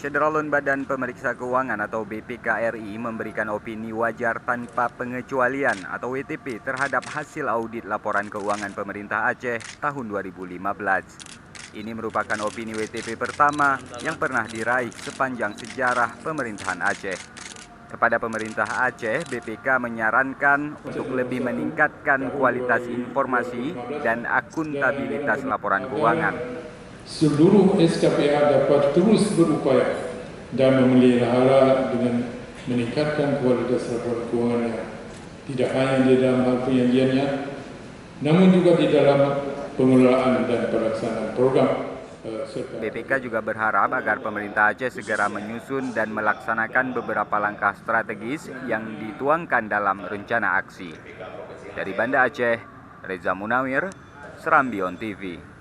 Syederalun Badan Pemeriksa Keuangan atau BPK RI memberikan opini wajar tanpa pengecualian atau WTP terhadap hasil audit laporan keuangan pemerintah Aceh tahun 2015. Ini merupakan opini WTP pertama yang pernah diraih sepanjang sejarah pemerintahan Aceh. Kepada pemerintah Aceh, BPK menyarankan untuk lebih meningkatkan kualitas informasi dan akuntabilitas laporan keuangan. Seluruh SKPA dapat terus berupaya dan memelihara dengan meningkatkan kualitas laporan keuangannya, tidak hanya di dalam hal penyajiannya, namun juga di dalam pengelolaan dan pelaksanaan program. BPK juga berharap agar pemerintah Aceh segera menyusun dan melaksanakan beberapa langkah strategis yang dituangkan dalam rencana aksi. Dari Banda Aceh, Reza Munawir, Serambi On TV.